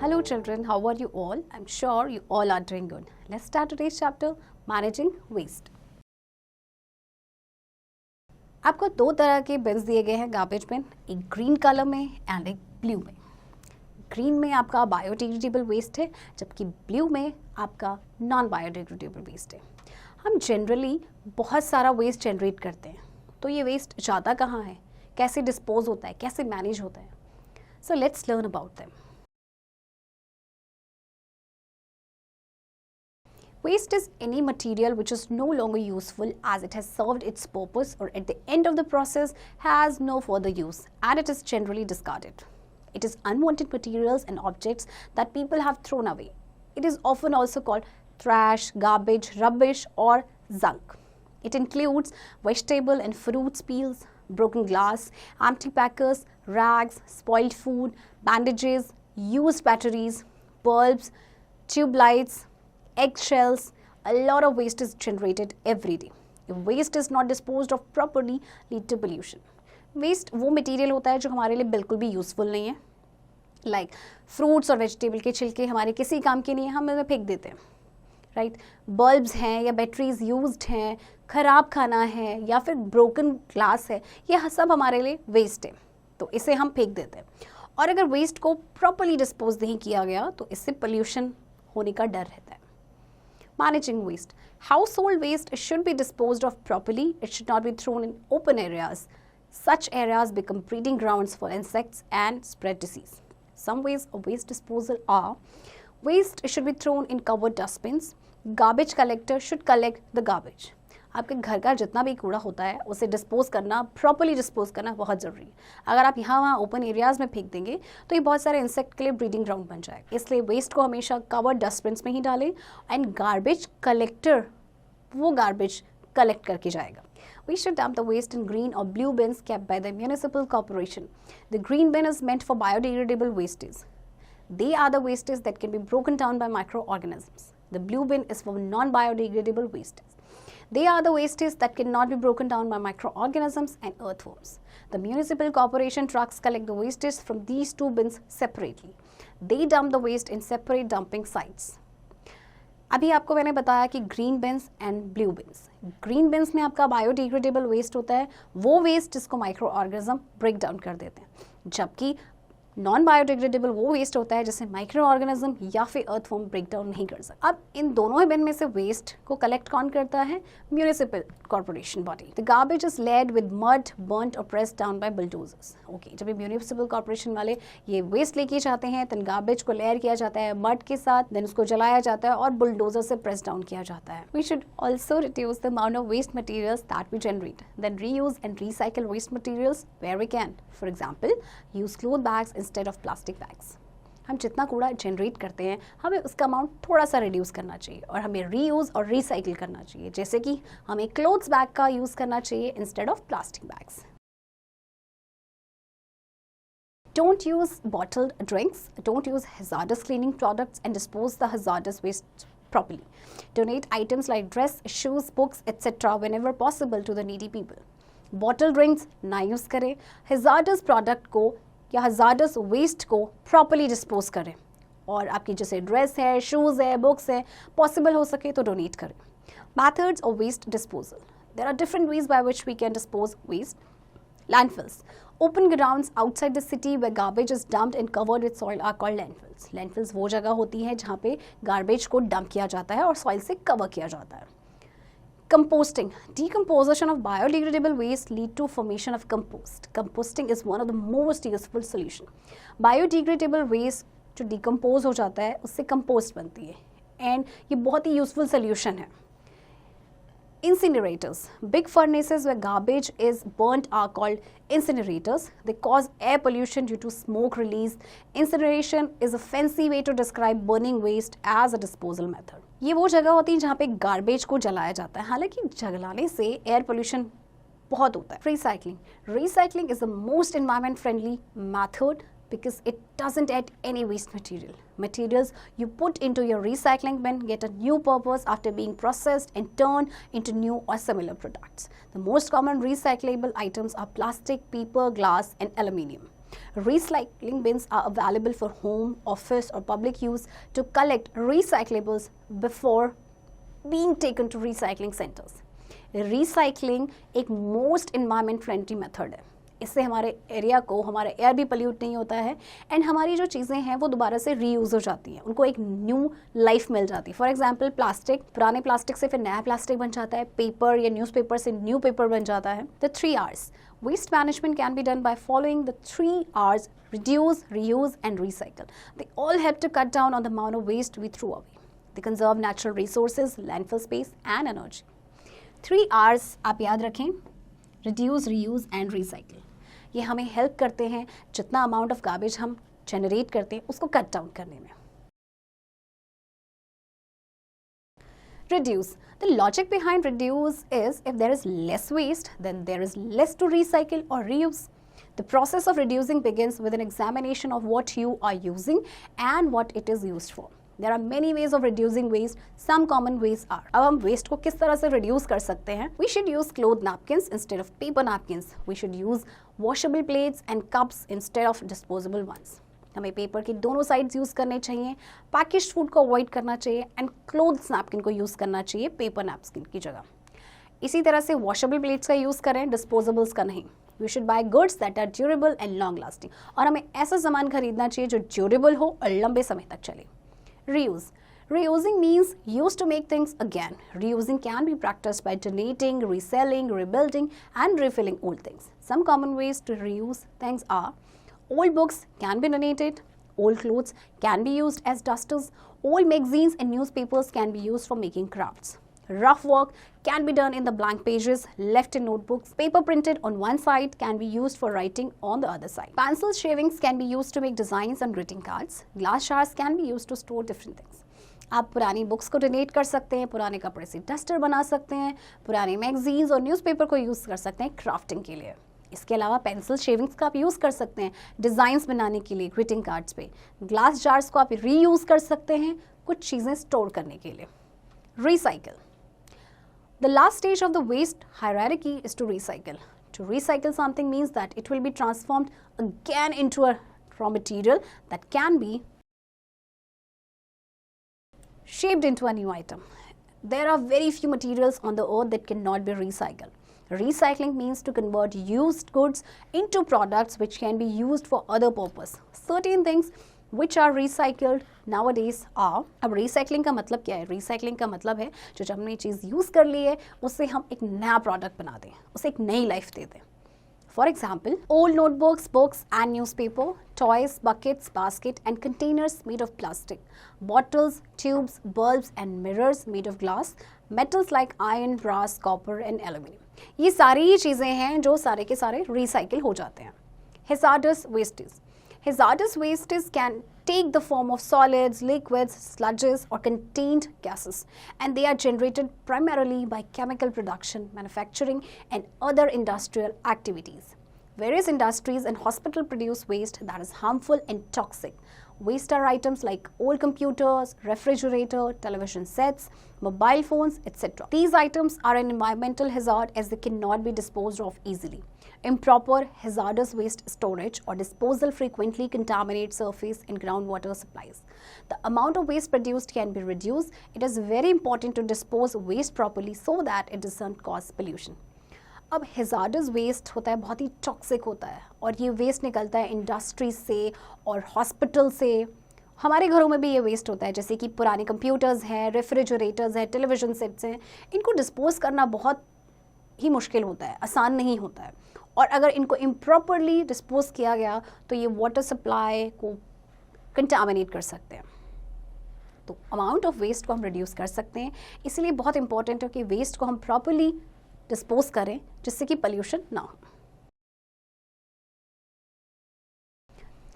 Hello children, how are you all? I'm sure you all are doing good. Let's start today's chapter, Managing Waste. आपको दो तरह के beans दिए गए हैं गार्बेज बिन, एक ग्रीन कलर में एंड एक ब्लू में. ग्रीन में आपका बायोडिग्रेडेबल वेस्ट है, जबकि ब्लू में आपका नॉन बायोडिग्रेडेबल वेस्ट है. हम जनरली बहुत सारा वेस्ट जनरेट करते हैं, तो ये वेस्ट जाता कहाँ है, कैसे डिस्पोज होता है, कैसे मैनेज होता है. So let's learn about them. Waste is any material which is no longer useful as it has served its purpose or at the end of the process has no further use and it is generally discarded. It is unwanted materials and objects that people have thrown away. It is often also called trash, garbage, rubbish or junk. It includes vegetable and fruit peels, broken glass, empty packers, rags, spoiled food, bandages, used batteries, bulbs, tube lights, eggshells. A lot of waste is generated every day. If waste is not disposed of properly, lead to pollution. Waste वो material होता है जो हमारे लिए बिल्कुल भी useful नहीं है. लाइक फ्रूट्स और वेजिटेबल के छिलके हमारे किसी काम के नहीं है, हम उन्हें फेंक देते हैं. राइट, बल्ब्स हैं या बैटरीज यूज्ड हैं, ख़राब खाना है या फिर ब्रोकन ग्लास है, ये सब हमारे लिए वेस्ट है, तो इसे हम फेंक देते हैं. और अगर वेस्ट को प्रॉपरली डिस्पोज नहीं किया गया तो इससे पोल्यूशन होने का डर रहता है. Managing waste. Household waste should be disposed of properly. It should not be thrown in open areas. Such areas become breeding grounds for insects and spread disease. Some ways of waste disposal are: waste should be thrown in covered dustbins. Garbage collector should collect the garbage. आपके घर का जितना भी कूड़ा होता है उसे dispose करना, प्रॉपर्ली डिस्पोज करना बहुत ज़रूरी है. अगर आप यहाँ वहाँ ओपन एरियाज़ में फेंक देंगे तो ये बहुत सारे इंसेक्ट के लिए ब्रीडिंग ग्राउंड बन जाएगा. इसलिए वेस्ट को हमेशा कवर्ड डस्टबिन्स में ही डालें एंड गार्बेज कलेक्टर वो गार्बेज कलेक्ट करके जाएगा. We should dump the waste in green or blue bins kept by the municipal corporation. The green bin is meant for biodegradable wastes. They are the wastes that can be broken down by microorganisms. The blue bin is for non-biodegradable wastes. They are the wastes that cannot be broken down by microorganisms and earthworms. The municipal corporation trucks collect the wastes from these two bins separately. They dump the waste in separate dumping sites. अभी आपको मैंने बताया कि green beans and blue beans. Green beans में आपका biodegradable waste होता है, वो वेस्ट जिसको माइक्रो ऑर्गेनिज्म ब्रेक डाउन कर देते हैं, जबकि नॉन बायोडिग्रेडेबल वो वेस्ट होता है जिसे माइक्रो ऑर्गेनिज्म या फिर अर्थवॉर्म ब्रेक डाउन नहीं कर सकते. अब इन दोनों ही बिन में से वेस्ट को कलेक्ट कौन करता है? Municipal corporation body. The garbage is laid with mud, burnt और pressed down by bulldozers. Okay, जब म्यूनिसिपल कॉर्पोरेशन वाले ये वेस्ट लेके जाते हैं तो गार्बेज को लेयर किया जाता है मड के साथ, देन उसको जलाया जाता है और बुलडोजर से प्रेस डाउन किया जाता है. We should also reduce the amount of waste materials that we generate, then reuse and recycle waste materials where we can. For example, use cloth bags instead of plastic bags. हम जितना कूड़ा generate करते हैं हमें उसका amount थोड़ा सा reduce करना चाहिए और हमें रीयूज़ और रिसाइकिल करना चाहिए. जैसे कि हमें क्लोथ्स बैग का यूज़ करना चाहिए instead of plastic bags. Don't use bottled drinks. Don't use hazardous cleaning products and dispose the hazardous waste properly. Donate items like dress, shoes, books, etc. whenever possible to the needy people. Bottled drinks ना use करें. Hazardous product को या hazardous waste को properly dispose करें. और आपकी जैसे dress है, शूज़ है, बुक्स है, पॉसिबल हो सके तो डोनेट करें. Methods of waste disposal. There are different ways by which we can dispose waste. Landfills. Open grounds outside the city where garbage is dumped and covered with soil are called landfills. Landfills वो जगह होती है जहाँ पे garbage को dump किया जाता है और सॉइल से कवर किया जाता है. Composting. Decomposition of biodegradable waste lead to formation of compost. Composting is one of the most useful solution. Biodegradable waste जो decompose हो जाता है उससे compost बनती है and ये बहुत ही useful solution है. Incinerators. Big furnaces where garbage is burnt are called incinerators. They cause air pollution due to smoke release. Incineration is a fancy way to describe burning waste as a disposal method. ये वो जगह होती है जहाँ पे garbage को जलाया जाता है, हालांकि जलाने से एयर पोल्यूशन बहुत होता है. Recycling. Recycling is the most environment friendly method because it doesn't add any waste material. Materials you put into your recycling bin get a new purpose after being processed and turned into new or similar products. The most common recyclable items are plastic, paper, glass and aluminium. Recycling bins are available for home, office or public use to collect recyclables before being taken to recycling centers. Recycling एक most environment friendly method है. इससे हमारे area को, हमारा air भी pollute नहीं होता है एंड हमारी जो चीज़ें हैं वो दोबारा से रीयूज़ हो जाती हैं, उनको एक न्यू लाइफ मिल जाती है. फॉर एग्जांपल प्लास्टिक, पुराने प्लास्टिक से फिर नया प्लास्टिक बन जाता है, पेपर या न्यूज़पेपर से न्यू पेपर बन जाता है. The 3 R's. Waste management can be done by following the 3 R's: reduce, reuse and recycle. They all help to cut down on the amount of waste we throw away. They conserve natural resources, landfill space and energy. 3 R's आप याद रखें, reduce, reuse and recycle. ये हमें help करते हैं जितना amount of garbage हम generate करते हैं उसको कट डाउन करने में. Reduce. The logic behind reduce is if there is less waste, then there is less to recycle or reuse. The process of reducing begins with an examination of what you are using and what it is used for. There are many ways of reducing waste. Some common ways are. अब हम waste को किस तरह से reduce कर सकते हैं? We should use cloth napkins instead of paper napkins. We should use washable plates and cups instead of disposable ones. हमें पेपर की दोनों साइड्स यूज़ करने चाहिए, पैकेज्ड फूड को अवॉइड करना चाहिए एंड क्लोथ्स नैपकिन को यूज़ करना चाहिए पेपर नैपकिन की जगह. इसी तरह से वॉशेबल प्लेट्स का यूज़ करें, डिस्पोजेबल्स का नहीं. We should buy goods that are durable and long lasting. और हमें ऐसा सामान खरीदना चाहिए जो ड्यूरेबल हो और लंबे समय तक चले. Reuse. Reusing means use to make things again. Reusing can be practiced by donating, reselling, rebuilding and refilling old things. Some common ways to reuse things are: old books can be donated, old clothes can be used as dusters, old magazines and newspapers can be used for making crafts. Rough work can be done in the blank pages left in notebooks. Paper printed on one side can be used for writing on the other side. Pencil shavings can be used to make designs on greeting cards. Glass jars can be used to store different things. आप पुरानी books को donate कर सकते हैं, पुराने कपड़े से duster बना सकते हैं, पुराने मैगजीन्स और न्यूज़पेपर को यूज़ कर सकते हैं क्राफ्टिंग के लिए. इसके अलावा पेंसिल शेविंग्स का आप यूज़ कर सकते हैं डिज़ाइंस बनाने के लिए ग्रीटिंग कार्ड्स पे. ग्लास जार्स को आप रीयूज़ कर सकते हैं कुछ चीज़ें स्टोर करने के लिए. Recycle. The last stage of the waste hierarchy is to recycle. To recycle something means that it will be transformed again into a raw material that can be shaped into a new item. There are very few materials on the earth that cannot be recycled. Recycling means to convert used goods into products which can be used for other purpose. Certain things which are recycled nowadays are. अब recycling का मतलब क्या है? Recycling का मतलब है जो जब हमने चीज़ यूज़ कर ली है उससे हम एक नया प्रोडक्ट बना दें, उसे एक नई लाइफ दे दें. For example, old notebooks, books and newspaper, toys, buckets, basket and containers made of plastic, bottles, tubes, bulbs and mirrors made of glass, metals like iron, brass, copper and aluminum. ये सारी चीज़ें हैं जो सारे के सारे recycle हो जाते हैं. Hazardous wastes. Hazardous wastes can take the form of solids, liquids, sludges or contained gases, and they are generated primarily by chemical production, manufacturing and other industrial activities. Various industries and hospitals produce waste that is harmful and toxic. Waste are items like old computers, refrigerator, television sets, mobile phones, etc. These items are an environmental hazard as they cannot be disposed of easily. Improper hazardous waste storage or disposal frequently contaminates surface and groundwater supplies. The amount of waste produced can be reduced. It is very important to dispose waste properly so that it doesn't cause pollution. अब hazardous waste होता है बहुत ही toxic होता है और ये waste निकलता है इंडस्ट्री से और हॉस्पिटल से. हमारे घरों में भी ये वेस्ट होता है जैसे कि पुराने कंप्यूटर्स हैं, रेफ्रिजरेटर्स हैं, टेलीविज़न सेट्स हैं. इनको डिस्पोज करना बहुत ही मुश्किल होता है, आसान नहीं होता है. और अगर इनको इम्प्रॉपरली डिस्पोज किया गया तो ये वाटर सप्लाई को कंटामिनेट कर सकते हैं. तो अमाउंट ऑफ वेस्ट को हम रिड्यूस कर सकते हैं. इसलिए बहुत इंपॉर्टेंट है कि वेस्ट को हम प्रॉपरली डिस्पोज करें जिससे कि पोल्यूशन ना हो.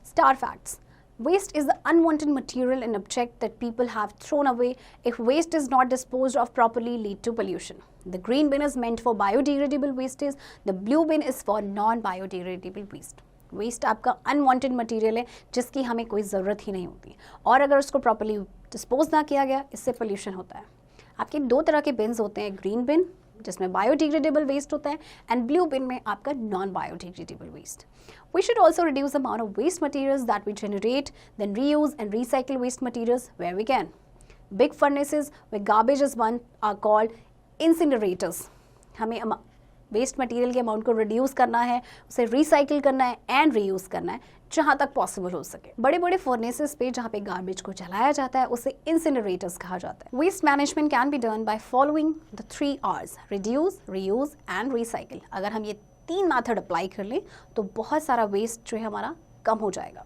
Star facts. Waste is the unwanted material and object that people have thrown away. If waste is not disposed of properly, lead to pollution. The green bin is meant for biodegradable wastes. The blue bin is for non-biodegradable waste. Waste आपका unwanted material है जिसकी हमें कोई ज़रूरत ही नहीं होती और अगर उसको properly dispose ना किया गया इससे pollution होता है. आपके दो तरह के bins होते हैं, green bin जिसमें बायोडिग्रेडेबल वेस्ट होता है, एंड ब्लू बिन में आपका non biodegradable waste. We should also reduce the amount of waste materials that we generate, then reuse and recycle waste materials where we can. Big furnaces where garbage is burned are called incinerators. हमें waste material के amount को reduce करना है, उसे recycle करना है and reuse करना है जहाँ तक पॉसिबल हो सके. बड़े बड़े फर्नेसेस पे जहाँ पे गार्बेज को जलाया जाता है उसे इंसिनरेटर्स कहा जाता है. Waste management can be done by following the 3 R's: reduce, reuse and recycle. अगर हम ये 3 मेथड अप्लाई कर लें तो बहुत सारा वेस्ट जो है हमारा कम हो जाएगा.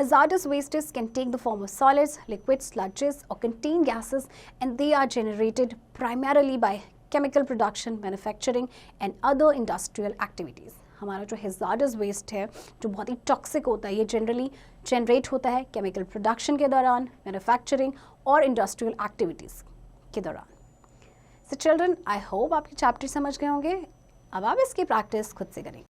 Hazardous wastes can take the form of solids, liquids, sludges or contain gases, and they are generated primarily by chemical production, manufacturing and other industrial activities. हमारा जो hazardous waste है, जो बहुत ही टॉक्सिक होता है, ये जनरली जनरेट होता है केमिकल प्रोडक्शन के दौरान, मैन्युफैक्चरिंग और इंडस्ट्रियल एक्टिविटीज़ के दौरान. सो चिल्ड्रन, आई होप आपके चैप्टर समझ गए होंगे. अब आप इसकी प्रैक्टिस खुद से करें.